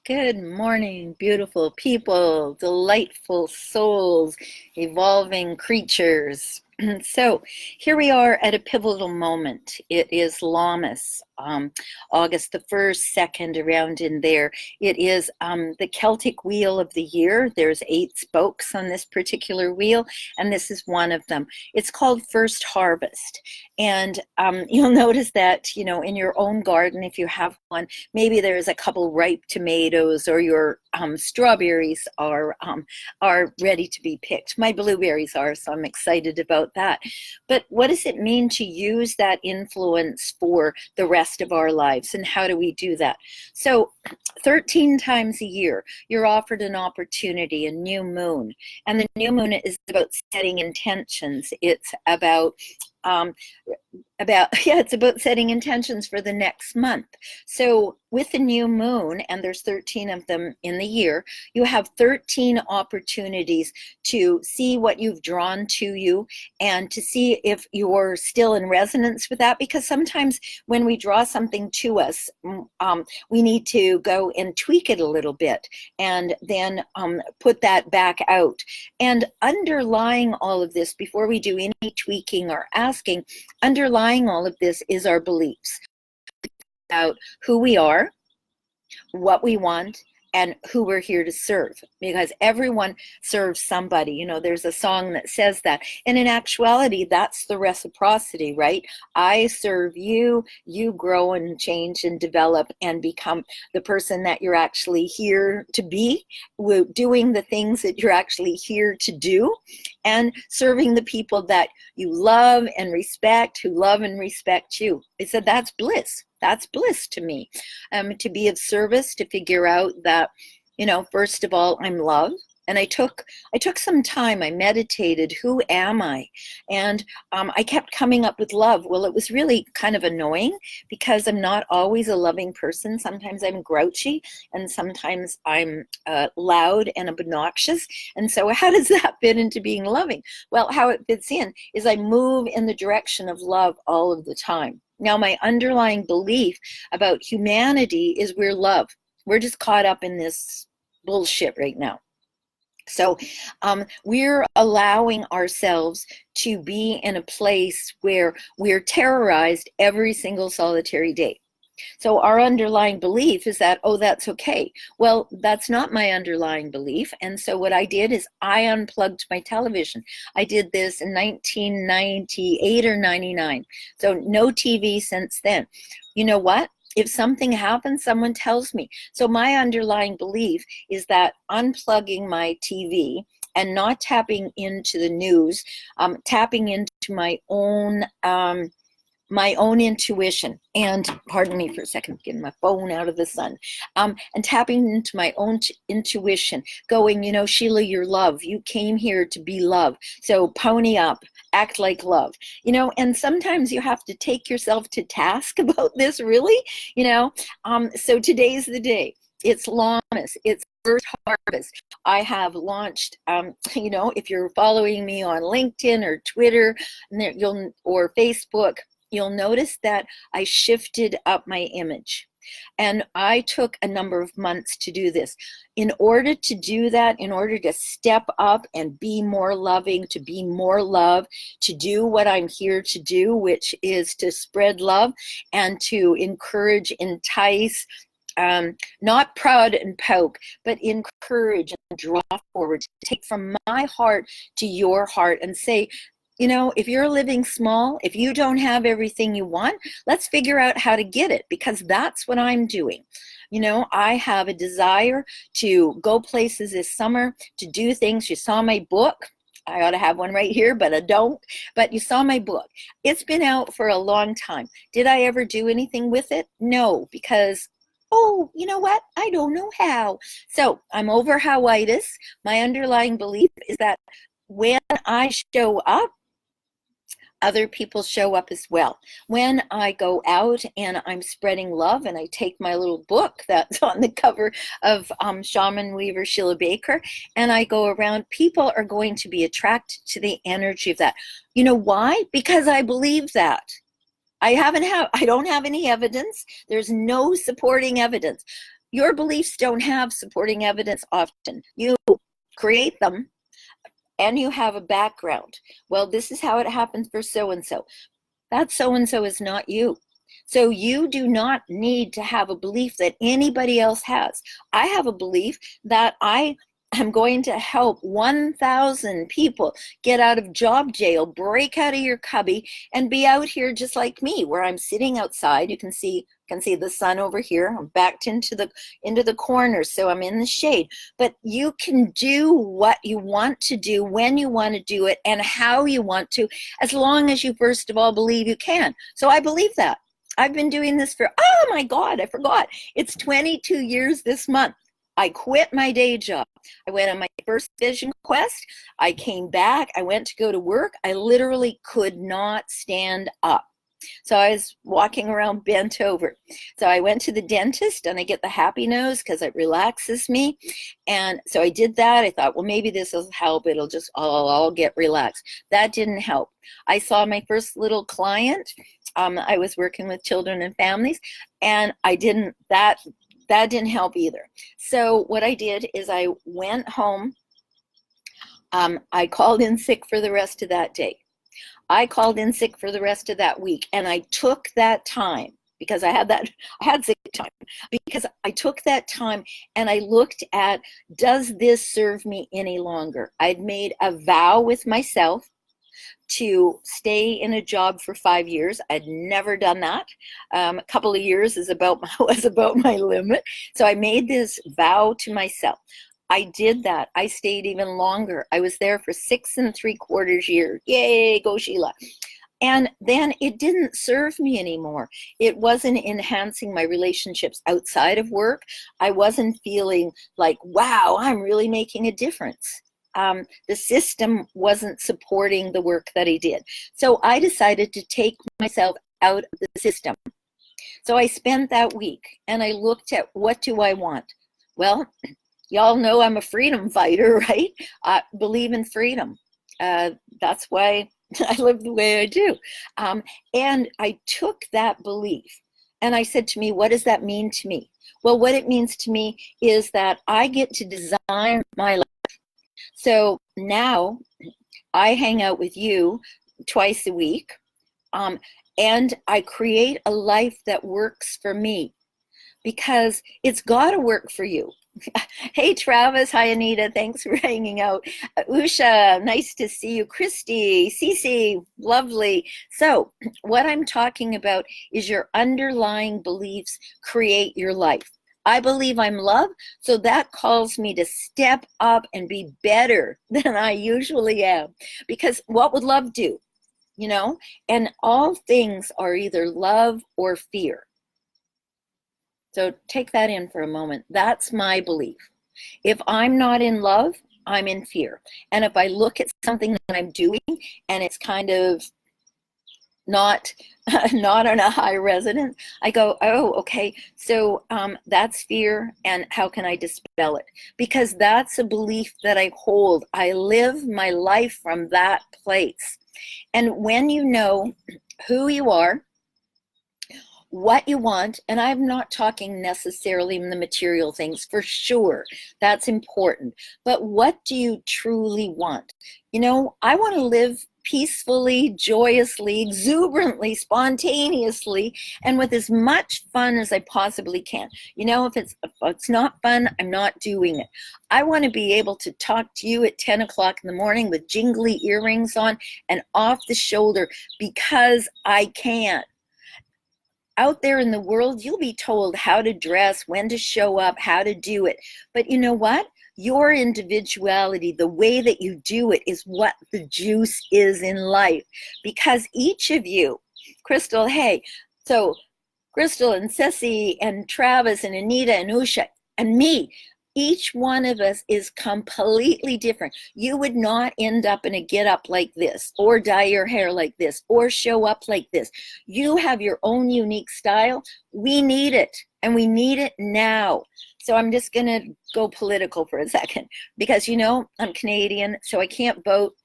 Good morning, beautiful people, delightful souls, evolving creatures. So here we are at a pivotal moment. It is Lammas, August the 1st, 2nd, around in there. It is the Celtic wheel of the year. There's 8 spokes on this particular wheel, and this is one of them. It's called First Harvest. And you'll notice that, in your own garden, if you have one, maybe there's a couple ripe tomatoes, or your strawberries are ready to be picked. My blueberries are, so I'm excited about that. But what does it mean to use that influence for the rest of our lives, and how do we do that? So 13 times a year, you're offered an opportunity, a new moon. And the new moon is about setting intentions. It's about it's about setting intentions for the next month. So with the new moon, and there's 13 of them in the year, you have 13 opportunities to see what you've drawn to you and to see if you're still in resonance with that, because sometimes when we draw something to us, we need to go and tweak it a little bit and then put that back out. And underlying all of this, before we do any tweaking or asking, underlying all of this is our beliefs about who we are, what we want, and who we're here to serve, because everyone serves somebody. There's a song that says that, and in actuality, that's the reciprocity, right? I serve you, you grow and change and develop and become the person that you're actually here to be, doing the things that you're actually here to do, and serving the people that you love and respect, who love and respect you. I said that's bliss. That's bliss to me, to be of service, to figure out that, first of all, I'm love. And I took some time, I meditated, who am I? And I kept coming up with love. Well, it was really kind of annoying because I'm not always a loving person. Sometimes I'm grouchy, and sometimes I'm loud and obnoxious. And so how does that fit into being loving? Well, how it fits in is I move in the direction of love all of the time. Now, my underlying belief about humanity is we're love. We're just caught up in this bullshit right now. So we're allowing ourselves to be in a place where we're terrorized every single solitary day. So our underlying belief is that, oh, that's okay. Well, that's not my underlying belief. And so what I did is I unplugged my television. I did this in 1998 or 99. So no TV since then. You know what? If something happens, someone tells me. So my underlying belief is that unplugging my TV and not tapping into the news, tapping into my own intuition, and pardon me for a second, getting my phone out of the sun, and tapping into my own intuition, going, Sheila, you're love. You came here to be love. So pony up, act like love, and sometimes you have to take yourself to task about this, really, so today's the day. It's Lammas. It's First Harvest. I have launched, if you're following me on LinkedIn or Twitter or Facebook, you'll notice that I shifted up my image. And I took a number of months to do this. In order to do that, in order to step up and be more loving, to be more love, to do what I'm here to do, which is to spread love and to encourage, entice, not proud and poke, but encourage and draw forward, to take from my heart to your heart and say, if you're living small, if you don't have everything you want, let's figure out how to get it, because that's what I'm doing. I have a desire to go places this summer, to do things. You saw my book. I ought to have one right here, but I don't. But you saw my book. It's been out for a long time. Did I ever do anything with it? No, because you know what? I don't know how. So I'm over howitis. My underlying belief is that when I show up, other people show up as well. When I go out and I'm spreading love, and I take my little book that's on the cover of Shaman Weaver Sheila Baker, and I go around, people are going to be attracted to the energy of that. You know why? Because I believe that. I don't have any evidence. There's no supporting evidence. your beliefs don't have supporting evidence often. You create them and you have a background. Well, this is how it happens for so-and-so. That so-and-so is not you. So you do not need to have a belief that anybody else has. I have a belief that I am going to help 1,000 people get out of job jail, break out of your cubby, and be out here just like me, where I'm sitting outside. You can see the sun over here. I'm backed into the corner, so I'm in the shade. But you can do what you want to do, when you want to do it, and how you want to, as long as you first of all believe you can. So I believe that. I've been doing this for, oh my God, I forgot. It's 22 years this month. I quit my day job. I went on my first vision quest. I came back. I went to go to work. I literally could not stand up. So I was walking around bent over. So I went to the dentist and I get the happy nose because it relaxes me. And so I did that. I thought, well, maybe this will help. I'll get relaxed. That didn't help. I saw my first little client. I was working with children and families, and that didn't help either. So what I did is I went home. I called in sick for the rest of that day. I called in sick for the rest of that week, and I took that time because I had sick time, because I took that time and I looked at, does this serve me any longer? I'd made a vow with myself to stay in a job for 5 years. I'd never done that. A couple of years was about my limit. So I made this vow to myself. I did that. I stayed even longer. I was there for 6 3/4 years. Yay, go Sheila. And then it didn't serve me anymore. It wasn't enhancing my relationships outside of work. I wasn't feeling like, wow, I'm really making a difference. The system wasn't supporting the work that I did. So I decided to take myself out of the system. So I spent that week and I looked at, what do I want? Well, y'all know I'm a freedom fighter, right? I believe in freedom. That's why I live the way I do. And I took that belief and I said to me, what does that mean to me? Well, what it means to me is that I get to design my life. So now I hang out with you twice a week, and I create a life that works for me, because it's got to work for you. Hey, Travis. Hi, Anita. Thanks for hanging out. Usha, nice to see you. Christy, Cece, lovely. So what I'm talking about is your underlying beliefs create your life. I believe I'm love, so that calls me to step up and be better than I usually am. Because what would love do? You know? And all things are either love or fear. So take that in for a moment. That's my belief. If I'm not in love, I'm in fear. And if I look at something that I'm doing and it's kind of not on a high resonance, I go, oh, okay, so that's fear, and how can I dispel it? Because that's a belief that I hold. I live my life from that place. And when you know who you are, what you want, and I'm not talking necessarily in the material things, for sure, that's important, but what do you truly want? You know, I want to live peacefully, joyously, exuberantly, spontaneously, and with as much fun as I possibly can. You know, if it's not fun, I'm not doing it. I want to be able to talk to you at 10 o'clock in the morning with jingly earrings on and off the shoulder because I can. Out there in the world, you'll be told how to dress, when to show up, how to do it. But you know what? Your individuality, the way that you do it, is what the juice is in life. Because each of you, Crystal, hey, so Crystal and Ceci and Travis and Anita and Usha and me, each one of us is completely different. You would not end up in a get up like this, or dye your hair like this, or show up like this. You have your own unique style. We need it, and we need it now. So I'm just going to go political for a second, because, you know, I'm Canadian, so I can't vote,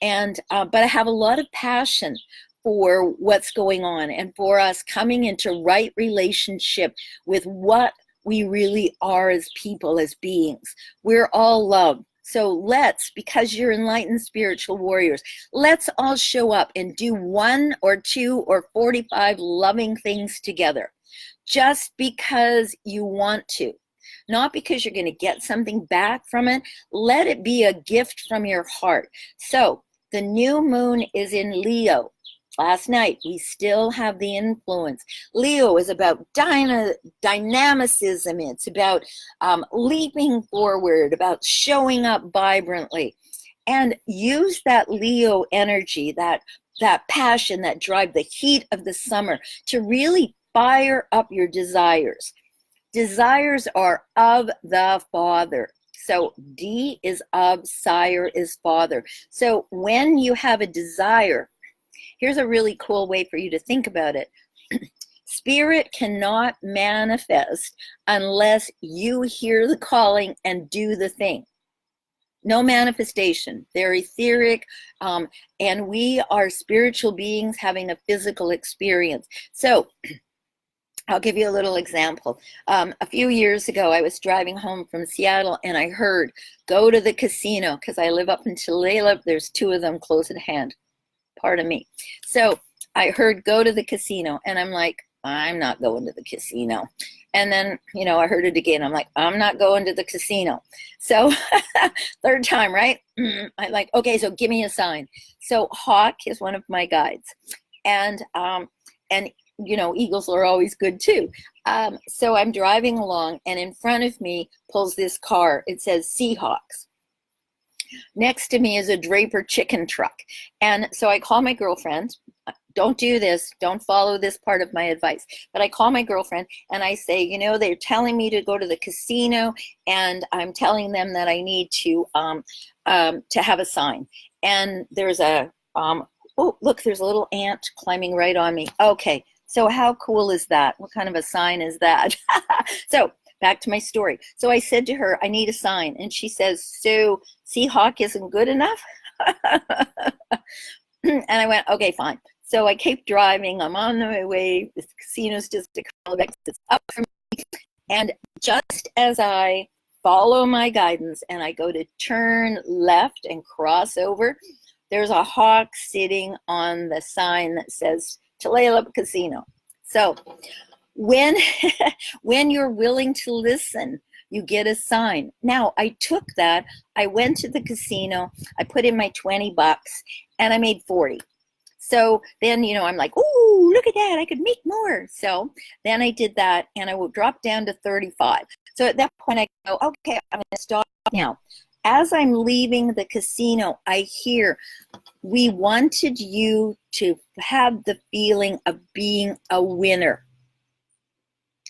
and but I have a lot of passion for what's going on and for us coming into right relationship with what we really are as people, as beings. We're all love. So let's, because you're enlightened spiritual warriors, let's all show up and do 1 or 2 or 45 loving things together, just because you want to, not because you're going to get something back from it. Let it be a gift from your heart. So the new moon is in Leo. Last night, we still have the influence. Leo is about dynamicism. It's about leaping forward, about showing up vibrantly. And use that Leo energy, that passion, that drive, the heat of the summer to really fire up your desires. Desires are of the Father. So D is of, sire is father. So when you have a desire, here's a really cool way for you to think about it. Spirit cannot manifest unless you hear the calling and do the thing. No manifestation. They're etheric, and we are spiritual beings having a physical experience. So I'll give you a little example. A few years ago, I was driving home from Seattle, and I heard, go to the casino, because I live up in Tulalip. There's 2 of them close at hand. Pardon me. So I heard, go to the casino, and I'm like, I'm not going to the casino. And then, you know, I heard it again. I'm like, I'm not going to the casino. So 3rd time, right? I'm like, okay, so give me a sign. So Hawk is one of my guides. And you know, eagles are always good too. So I'm driving along, and in front of me pulls this car. It says Seahawks. Next to me is a Draper chicken truck. And so I call my girlfriend. Don't do this. Don't follow this part of my advice. But I call my girlfriend and I say, you know, they're telling me to go to the casino, and I'm telling them that I need to have a sign. And there's a, oh, look, there's a little ant climbing right on me. Okay. So how cool is that? What kind of a sign is that? So back to my story. So I said to her, I need a sign. And she says, so Seahawk isn't good enough? And I went, okay, fine. So I keep driving. I'm on my way. The casino's just a couple of exits up from me. And just as I follow my guidance and I go to turn left and cross over, there's a hawk sitting on the sign that says Tulalip Casino. So when you're willing to listen, you get a sign. Now, I took that, I went to the casino, I put in my 20 bucks, and I made 40. So then, you know, I'm like, ooh, look at that, I could make more. So then I did that, and I will drop down to 35. So at that point, I go, okay, I'm going to stop now. As I'm leaving the casino, I hear, we wanted you to have the feeling of being a winner.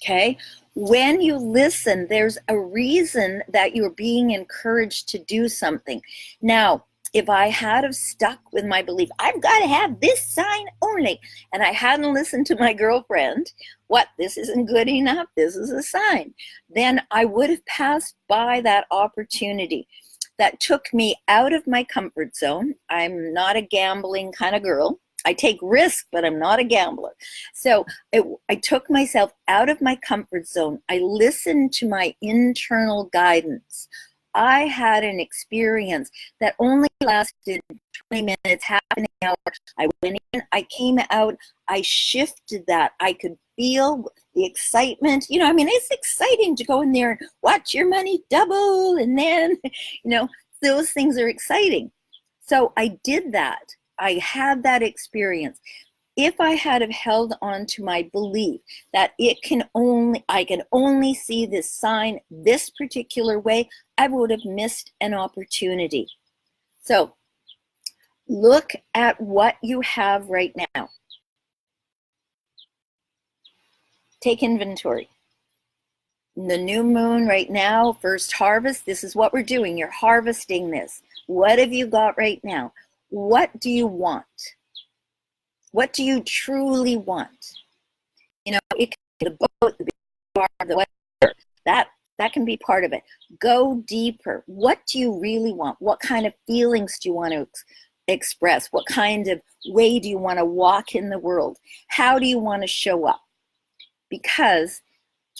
Okay? When you listen, there's a reason that you're being encouraged to do something. Now, if I had have stuck with my belief, I've got to have this sign only, and I hadn't listened to my girlfriend, what, this isn't good enough, this is a sign, then I would have passed by that opportunity. That took me out of my comfort zone. I'm not a gambling kind of girl. I take risks, but I'm not a gambler. So I took myself out of my comfort zone. I listened to my internal guidance. I had an experience that only lasted 20 minutes, half an hour. I went in, I came out, I shifted that. I could feel the excitement. You know, I mean, it's exciting to go in there and watch your money double. And then, you know, those things are exciting. So I did that. I had that experience. If I had have held on to my belief that I can only see this sign this particular way, I would have missed an opportunity. So look at what you have right now. Take inventory. The new moon right now, first harvest, this is what we're doing. You're harvesting this. What have you got right now? What do you want? What do you truly want? You know, it can be the boat, the car, the whatever. That can be part of it. Go deeper. What do you really want? What kind of feelings do you want to express? What kind of way do you want to walk in the world? How do you want to show up? Because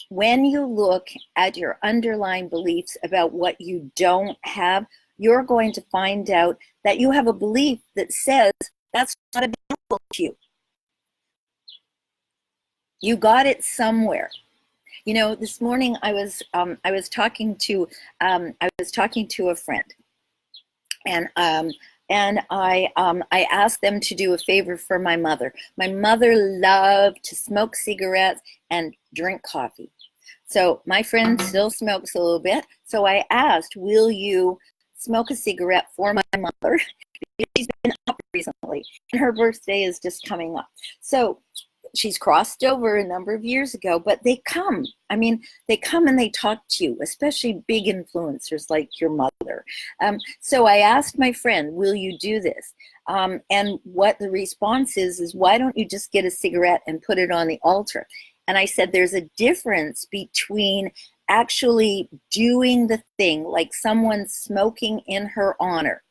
when you look at your underlying beliefs about what you don't have, you're going to find out that you have a belief that says that's not available to you. You got it somewhere. You know, this morning I was talking to a friend, and I asked them to do a favor for my mother. My mother loved to smoke cigarettes and drink coffee. So my friend still smokes a little bit. So I asked, will you smoke a cigarette for my mother? She's been up recently, and her birthday is just coming up. So she's crossed over a number of years ago, but they come. I mean, they come and they talk to you, especially big influencers like your mother. So I asked my friend, will you do this? And what the response is why don't you just get a cigarette and put it on the altar? And I said, there's a difference between actually doing the thing, like someone smoking in her honor,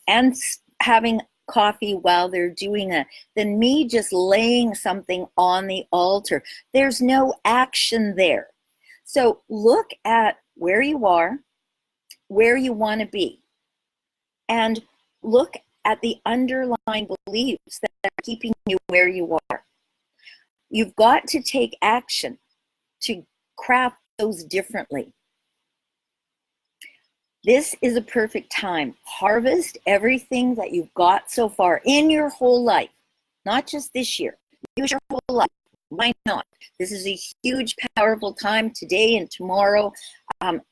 and having coffee while they're doing it, than me just laying something on the altar. There's no action there. So look at where you are, where you want to be, and look at the underlying beliefs that are keeping you where you are. You've got to take action to craft those differently. This is a perfect time. Harvest everything that you've got so far in your whole life, not just this year. Use your whole life. Why not? This is a huge, powerful time today and tomorrow.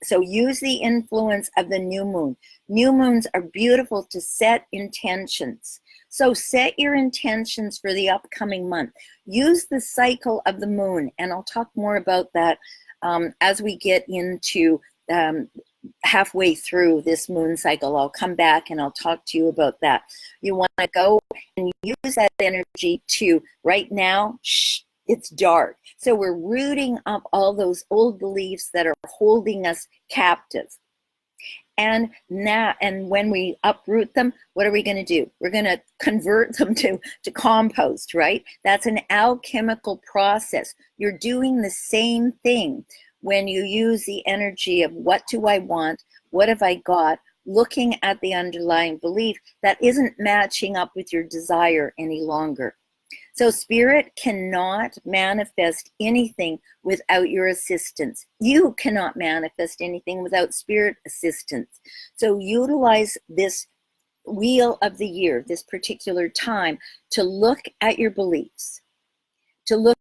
So use the influence of the new moon. New moons are beautiful to set intentions. So set your intentions for the upcoming month. Use the cycle of the moon, and I'll talk more about that as we get into halfway through this moon cycle. I'll come back and I'll talk to you about that. You want to go and use that energy to, right now, it's dark. So we're rooting up all those old beliefs that are holding us captive. And when we uproot them, what are we going to do? We're going to convert them to compost, right? That's an alchemical process. You're doing the same thing when you use the energy of what do I want, what have I got, looking at the underlying belief that isn't matching up with your desire any longer. So spirit cannot manifest anything without your assistance. You cannot manifest anything without spirit assistance. So utilize this wheel of the year, this particular time, to look at your beliefs, to look,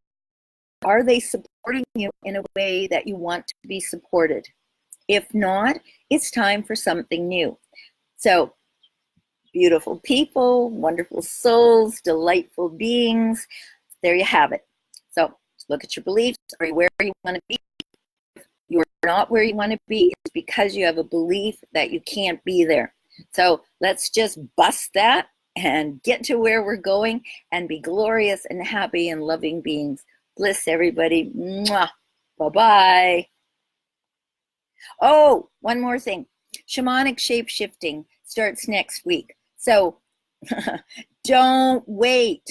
are they supporting you in a way that you want to be supported? If not, it's time for something new. So beautiful people, wonderful souls, delightful beings. There you have it. So look at your beliefs. Are you where you want to be? If you're not where you want to be, it's because you have a belief that you can't be there. So let's just bust that and get to where we're going and be glorious and happy and loving beings. Bliss, everybody. Mwah. Bye-bye. Oh, one more thing. Shamanic shape-shifting starts next week. So don't wait.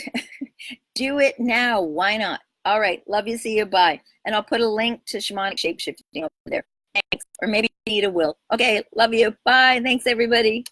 Do it now. Why not? All right. Love you. See you. Bye. And I'll put a link to shamanic shape-shifting over there. Thanks. Or maybe Anita will. Okay. Love you. Bye. Thanks, everybody.